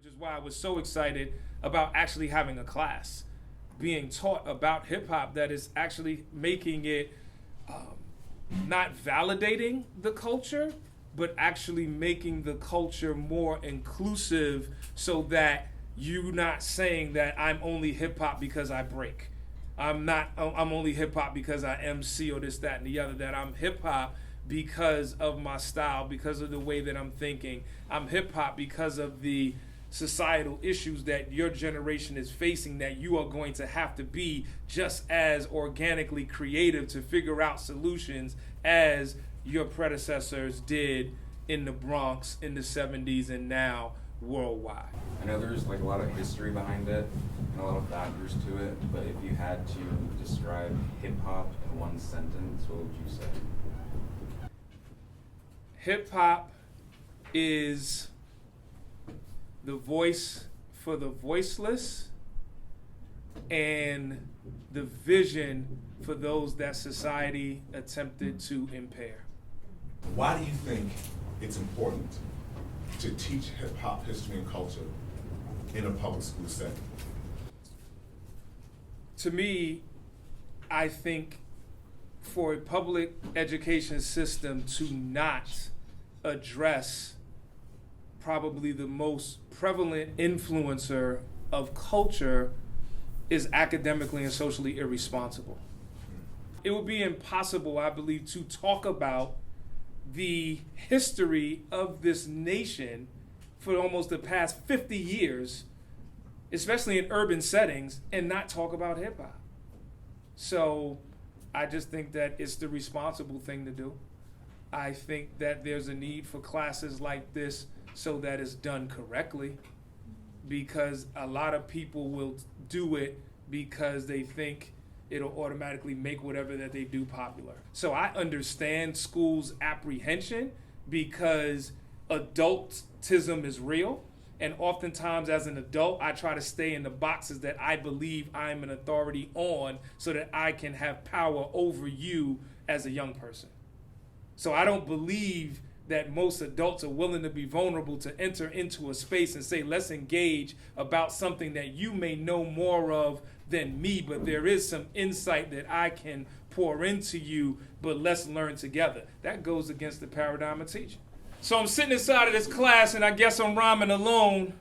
is why I was so excited about actually having a class being taught about hip hop that is actually making it not validating the culture, but actually making the culture more inclusive so that you're not saying that I'm only hip hop because I break. I'm only hip hop because I MC or this, that, and the other, that I'm hip hop because of my style, because of the way that I'm thinking. I'm hip hop because of the societal issues that your generation is facing, that you are going to have to be just as organically creative to figure out solutions as your predecessors did in the Bronx in the 70s and now worldwide. I know there's like a lot of history behind it and a lot of factors to it, but if you had to describe hip hop in one sentence, what would you say? Hip hop is the voice for the voiceless and the vision for those that society attempted to impair. Why do you think it's important to teach hip hop history and culture in a public school setting? To me, I think for a public education system to not address probably the most prevalent influencer of culture is academically and socially irresponsible. It would be impossible, I believe, to talk about the history of this nation for almost the past 50 years, especially in urban settings, and not talk about hip hop. So I just think that it's the responsible thing to do. I think that there's a need for classes like this so that it's done correctly, because a lot of people will do it because they think it'll automatically make whatever that they do popular. So I understand schools' apprehension because adultism is real. And oftentimes as an adult, I try to stay in the boxes that I believe I'm an authority on so that I can have power over you as a young person. So I don't believe that most adults are willing to be vulnerable to enter into a space and say, let's engage about something that you may know more of than me, but there is some insight that I can pour into you, but let's learn together. That goes against the paradigm of teaching. So I'm sitting inside of this class and I guess I'm rhyming alone.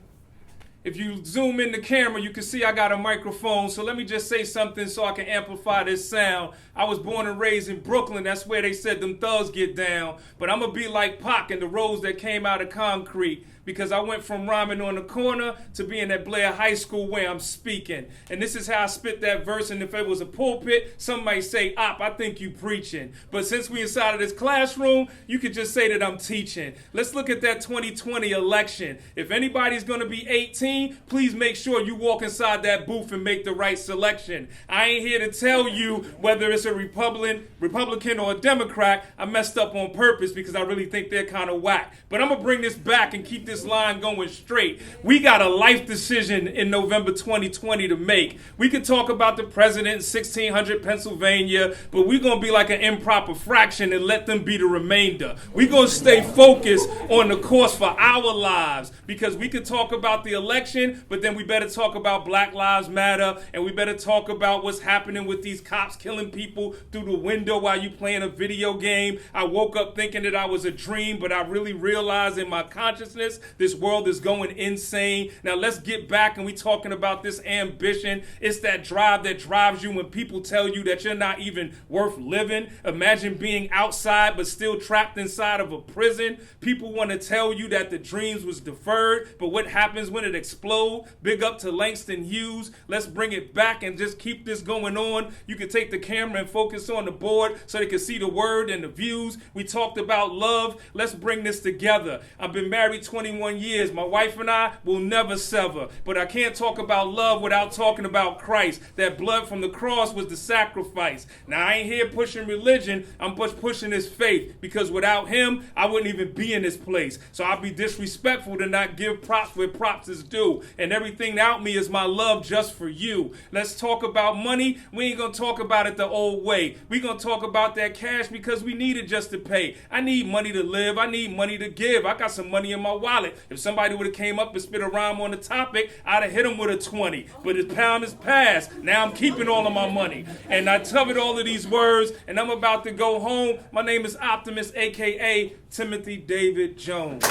If you zoom in the camera, you can see I got a microphone. So let me just say something so I can amplify this sound. I was born and raised in Brooklyn. That's where they said them thugs get down. But I'm going to be like Pac and the roads that came out of concrete, because I went from rhyming on the corner to being at Blair High School where I'm speaking. And this is how I spit that verse. And if it was a pulpit, some might say, Op, I think you preaching. But since we inside of this classroom, you could just say that I'm teaching. Let's look at that 2020 election. If anybody's going to be 18, please make sure you walk inside that booth and make the right selection. I ain't here to tell you whether it's a Republican or a Democrat. I messed up on purpose because I really think they're kind of whack. But I'm going to bring this back and keep this line going straight. We got a life decision in November 2020 to make. We could talk about the president in 1600 Pennsylvania, but we're going to be like an improper fraction and let them be the remainder. We're going to stay focused on the course for our lives, because we could talk about the election, but then we better talk about Black Lives Matter, and we better talk about what's happening with these cops killing people through the window while you playing a video game. I woke up thinking that I was a dream, but I really realized in my consciousness this world is going insane. Now let's get back, and we talking about this ambition. It's that drive that drives you when people tell you that you're not even worth living. Imagine being outside but still trapped inside of a prison. People want to tell you that the dreams was deferred, but what happens when it explodes? Big up to Langston Hughes. Let's bring it back and just keep this going on. You can take the camera and focus on the board so they can see the word and the views. We talked about love. Let's bring this together. I've been married 21 years. My wife and I will never sever. But I can't talk about love without talking about Christ. That blood from the cross was the sacrifice. Now, I ain't here pushing religion. I'm pushing his faith, because without him, I wouldn't even be in this place. So I'll be disrespectful to not give props where props is due. And everything out me is my love just for you. Let's talk about money. We ain't going to talk about it the old way. We're going to talk about that cash because we need it just to pay. I need money to live. I need money to give. I got some money in my wallet. solid. If somebody would have came up and spit a rhyme on the topic, I'd have hit him with a 20. But his pound is passed. Now I'm keeping all of my money. And I covered all of these words, and I'm about to go home. My name is Optimus, a.k.a. Timothy David Jones.